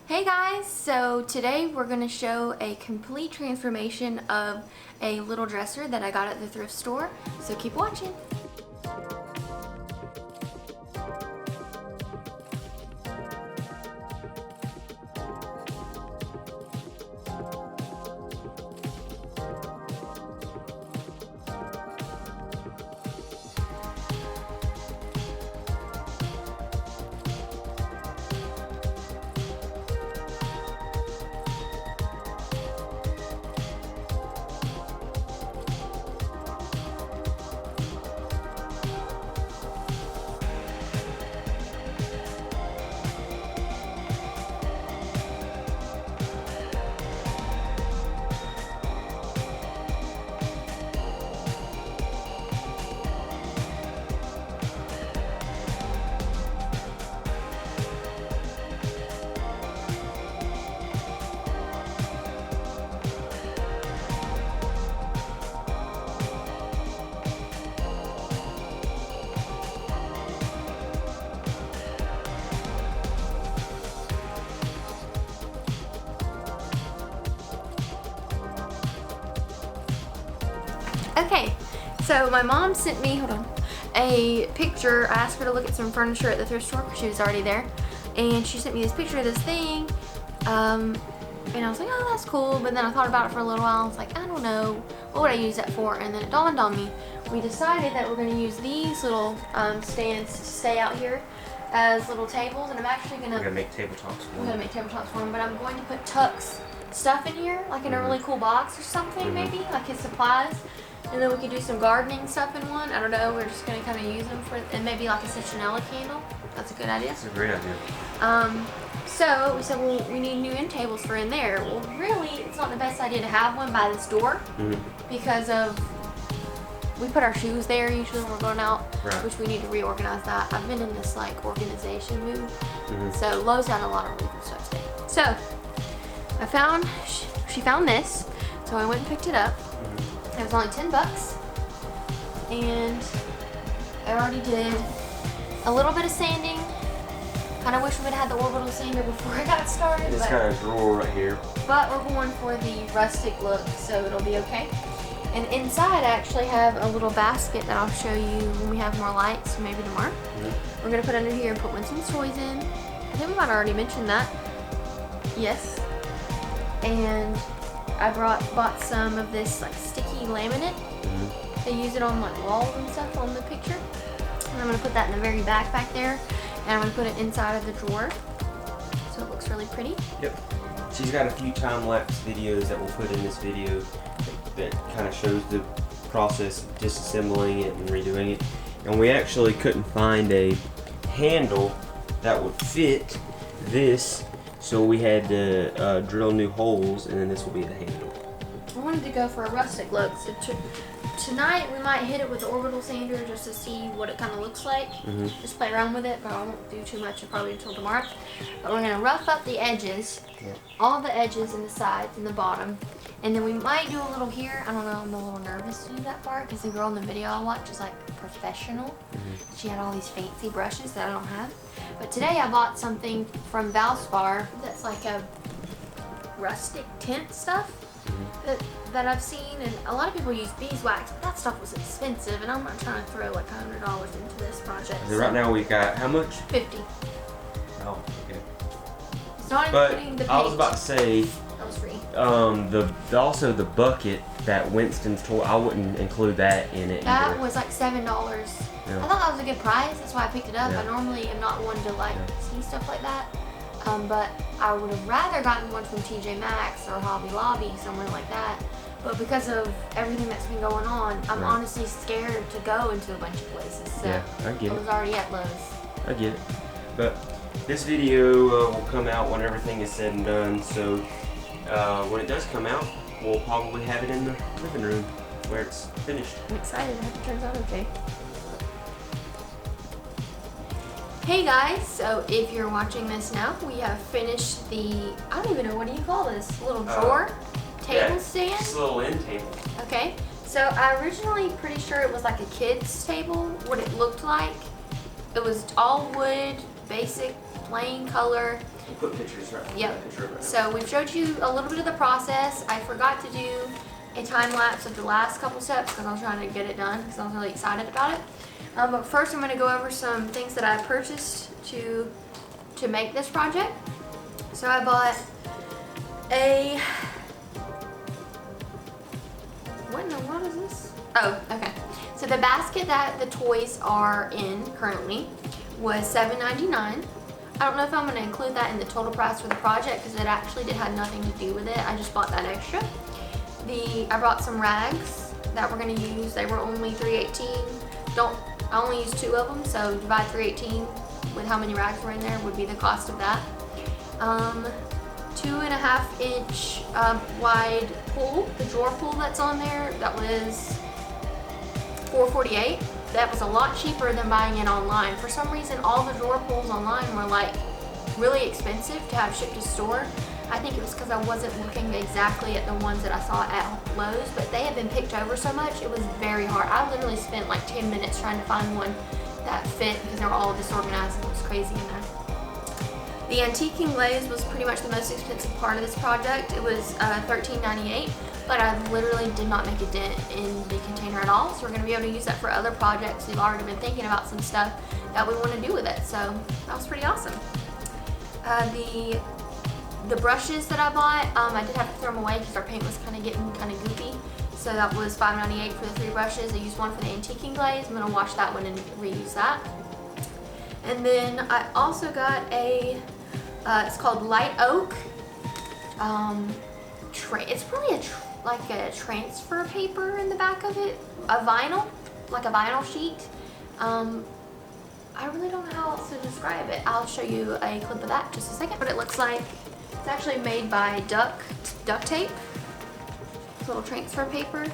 Hey guys, so today we're going to show a complete transformation of a little dresser that I got at the thrift store, so keep watching. Okay, so my mom sent me, a picture. I asked her to look at some furniture at the thrift store because she was already there. And she sent me this picture of this thing. And I was like, oh, that's cool. But then I thought about it for a little while. I was like, I don't know. What would I use that for? And then it dawned on me. We decided that we're going to use these little stands to stay out here as little tables. And I'm actually going to... We're going to make tabletops for them. We're going to make tabletops for them. But I'm going to put Tuck's stuff in here, like in a really cool box or something, maybe. Like his supplies. And then we could do some gardening stuff in one. I don't know. We're just going to kind of use them for, and maybe like a citronella candle. That's a good idea. That's a great idea. So we said, well, we need new end tables for in there. Well, really, it's not the best idea to have one by this door because of, we put our shoes there usually when we're going out, which we need to reorganize that. I've been in this like organization mood. So Lowe's had a lot of really cool stuff today. So she found this. So I went and picked it up. It was only $10, and I already did a little bit of sanding. Kind of wish we would have had the orbital sander before I got started. This kind of drawer right here. But we're going for the rustic look, so it'll be okay. And inside I actually have a little basket that I'll show you when we have more lights, maybe tomorrow. We're going to put under here and put Winston's toys in. I think we might have already mentioned that. Yes. And I bought some of this like sticky laminate. They use it on like walls and stuff on the picture. And I'm going to put that in the very back there. And I'm going to put it inside of the drawer. So it looks really pretty. Yep. She's got a few time-lapse videos that we'll put in this video that kind of shows the process of disassembling it and redoing it. And we actually couldn't find a handle that would fit this. So we had to drill new holes, and then this will be the handle. I wanted to go for a rustic look. So tonight we might hit it with the orbital sander just to see what it kind of looks like. Just play around with it, but I won't do too much probably until tomorrow. But we're going to rough up the edges, all the edges and the sides and the bottom. And then we might do a little here. I don't know, I'm a little nervous to do that part because the girl in the video I watched is like professional. She had all these fancy brushes that I don't have. But today I bought something from Valspar that's like a rustic tint stuff that I've seen, and a lot of people use beeswax, but that stuff was expensive, and I'm not trying to throw like $100 into this project. So right now we've got how much? 50. Oh, okay. It's not including the paint. I was about to say, that was free. Also the bucket that Winston's toy, I wouldn't include that in it. That either. was like $7. I thought that was a good price. That's why I picked it up. I normally am not one to like see stuff like that. But I would have rather gotten one from TJ Maxx or Hobby Lobby, somewhere like that. But because of everything that's been going on, I'm honestly scared to go into a bunch of places. So yeah, I get it. I was already at Lowe's. I get it. But this video will come out when everything is said and done. So when it does come out, we'll probably have it in the living room where it's finished. I'm excited. I hope it turns out okay. Hey guys, so if you're watching this now, we have finished the, I don't even know, what do you call this? Little drawer? Table stand? Just a little end table. Okay, so I originally pretty sure it was like a kid's table, what it looked like. It was all wood, basic plain color. We'll put pictures right. Yep. Picture of it. So we've showed you a little bit of the process. I forgot to do a time lapse of the last couple steps because I was trying to get it done because I was really excited about it. But first I'm going to go over some things that I purchased to make this project. So I bought a, what in the world is this? Oh, okay. So the basket that the toys are in currently was $7.99. I don't know if I'm going to include that in the total price for the project because it actually did have nothing to do with it. I just bought that extra. I brought some rags that we're going to use. They were only $3.18. I only used 2 of them, so divide $3.18 with how many rags were in there would be the cost of that. 2.5 inch wide pull, the drawer pull that's on there, that was $4.48. That was a lot cheaper than buying it online. For some reason, all the drawer pulls online were like really expensive to have shipped to store. I think it was because I wasn't looking exactly at the ones that I saw at Lowe's, but they had been picked over so much, it was very hard. I literally spent like 10 minutes trying to find one that fit because they were all disorganized and it was crazy in there. The antiquing glaze was pretty much the most expensive part of this project. It was $13.98, but I literally did not make a dent in the container at all. So we're going to be able to use that for other projects. We've already been thinking about some stuff that we want to do with it, so that was pretty awesome. The brushes that I bought, I did have to throw them away because our paint was kind of getting kind of goopy. So that was $5.98 for the 3 brushes. I used one for the antiquing glaze. I'm going to wash that one and reuse that. And then I also got a, it's called Light Oak. It's probably like a transfer paper in the back of it. A vinyl, like a vinyl sheet. I really don't know how else to describe it. I'll show you a clip of that in just a second. What it looks like. It's actually made by duct tape. It's a little transfer paper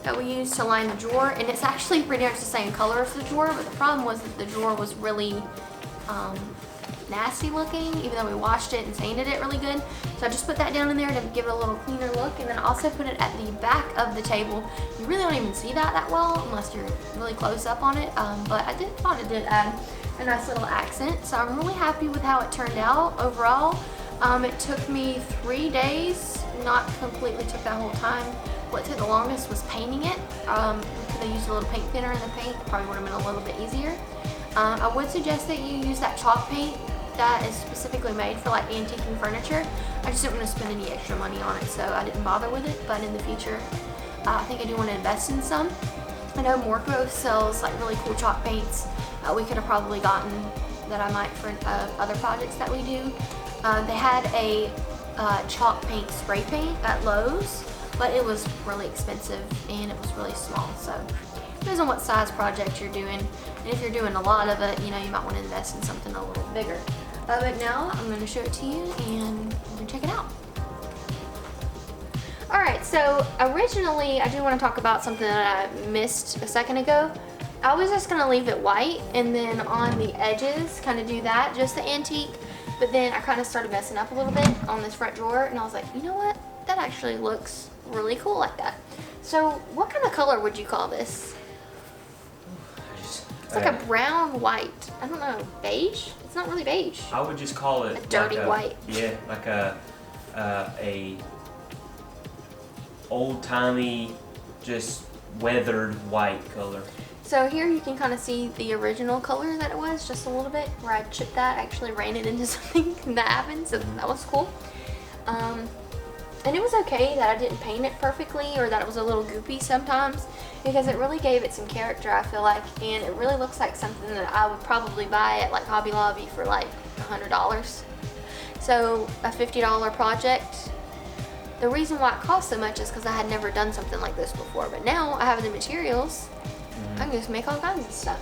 that we use to line the drawer, and it's actually pretty much the same color as the drawer, but the problem was that the drawer was really nasty looking, even though we washed it and sanded it really good. So I just put that down in there to give it a little cleaner look, and then I also put it at the back of the table. You really don't even see that well unless you're really close up on it, but I thought it did add a nice little accent. So I'm really happy with how it turned out overall. It took me 3 days, not completely took that whole time. What took the longest was painting it. Because I used a little paint thinner in the paint, it probably would have been a little bit easier. I would suggest that you use that chalk paint that is specifically made for like antiquing furniture. I just didn't want to spend any extra money on it, so I didn't bother with it, but in the future, I think I do want to invest in some. I know Morco sells like really cool chalk paints. We could have probably gotten that I might for other projects that we do. They had a chalk paint spray paint at Lowe's, but it was really expensive and it was really small. So it depends on what size project you're doing. And if you're doing a lot of it, you know, you might want to invest in something a little bigger. But now I'm going to show it to you and you can check it out. Alright, so originally I do want to talk about something that I missed a second ago. I was just going to leave it white and then on the edges kind of do that, just the antique. But then I kind of started messing up a little bit on this front drawer and I was like, you know what? That actually looks really cool like that. So what kind of color would you call this? It's like a brown white. I don't know, beige? It's not really beige. I would just call it a dirty white. Yeah, like a old-timey, just weathered white color. So here you can kind of see the original color that it was, just a little bit, where I chipped that, actually ran it into something that happened, so that was cool. And it was okay that I didn't paint it perfectly or that it was a little goopy sometimes, because it really gave it some character, I feel like, and it really looks like something that I would probably buy at like Hobby Lobby for like $100. So a $50 project. The reason why it cost so much is because I had never done something like this before, but now I have the materials. I can just make all kinds of stuff.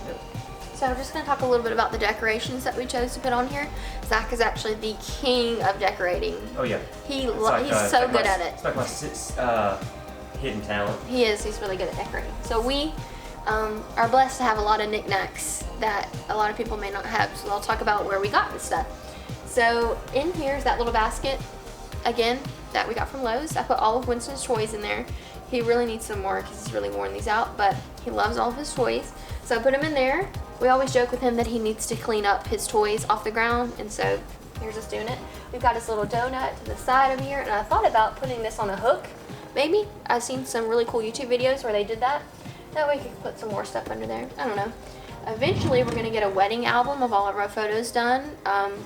So I'm just going to talk a little bit about the decorations that we chose to put on here. Zach is actually the king of decorating. Oh yeah. He's so good at it. It's like my hidden talent. He is. He's really good at decorating. So we are blessed to have a lot of knickknacks that a lot of people may not have. So I'll talk about where we got this stuff. So in here is that little basket, again, that we got from Lowe's. I put all of Winston's toys in there. He really needs some more because he's really worn these out, but he loves all of his toys. So I put them in there. We always joke with him that he needs to clean up his toys off the ground, and so here's us doing it. We've got his little donut to the side of here, and I thought about putting this on a hook, maybe. I've seen some really cool YouTube videos where they did that. That way we could put some more stuff under there. I don't know. Eventually, we're going to get a wedding album of all of our photos done.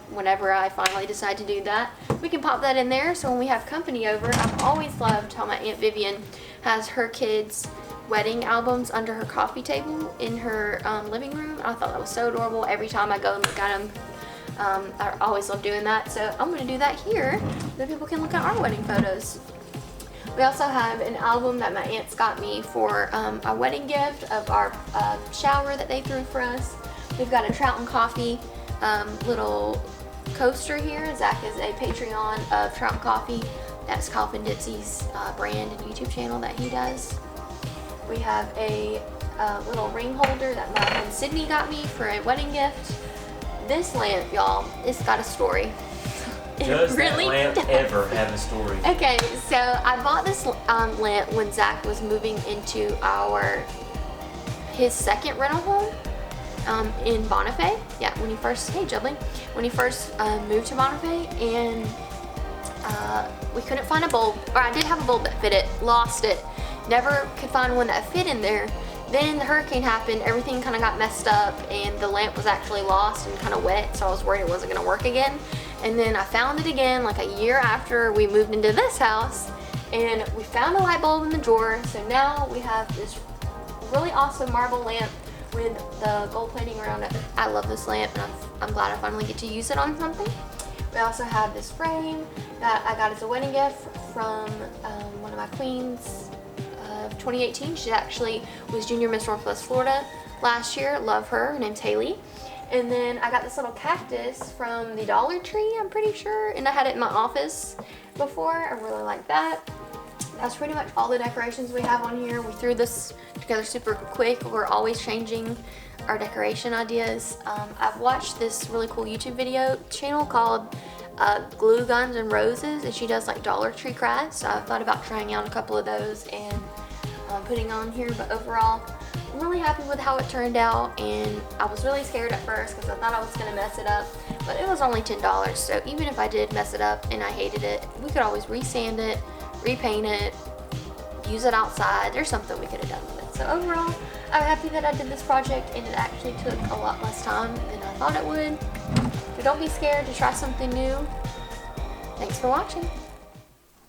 Whenever I finally decide to do that, we can pop that in there. So when we have company over, I've always loved how my Aunt Vivian has her kids' wedding albums under her coffee table in her living room. I thought that was so adorable. Every time I go and look at them, I always love doing that. So I'm going to do that here so that people can look at our wedding photos. We also have an album that my aunts got me for a wedding gift of our shower that they threw for us. We've got a Trout and Coffee little coaster here. Zach is a Patreon of Trout and Coffee. That's Coffin Dipsy's brand and YouTube channel that he does. We have a little ring holder that my friend Sydney got me for a wedding gift. This lamp, y'all, it's got a story. Does that lamp ever have a story? Okay, so I bought this lamp when Zach was moving into his second rental home in Bonifay. Yeah, when he first, hey Jubbly, when he first moved to Bonifay, and we couldn't find a bulb, or I did have a bulb that fit it, lost it, never could find one that fit in there. Then the hurricane happened, everything kind of got messed up, and the lamp was actually lost and kind of wet, so I was worried it wasn't going to work again. And then I found it again like a year after we moved into this house, and we found a light bulb in the drawer. So now we have this really awesome marble lamp with the gold plating around it. I love this lamp, and I'm glad I finally get to use it on something. We also have this frame that I got as a wedding gift from one of my queens of 2018. She actually was Junior Miss Northwest Florida last year. Love her. Her name's Haley. And then I got this little cactus from the Dollar Tree, I'm pretty sure, and I had it in my office before. I really like that. That's pretty much all the decorations we have on here. We threw this together super quick. We're always changing our decoration ideas. I've watched this really cool YouTube video channel called Glue Guns and Roses, and she does like Dollar Tree crafts. So I thought about trying out a couple of those and putting on here, but overall, I'm really happy with how it turned out, and I was really scared at first because I thought I was going to mess it up, but it was only $10, so even if I did mess it up and I hated it, we could always resand it, repaint it, use it outside. There's something we could have done with it. So overall, I'm happy that I did this project, and it actually took a lot less time than I thought it would. So don't be scared to try something new. Thanks for watching.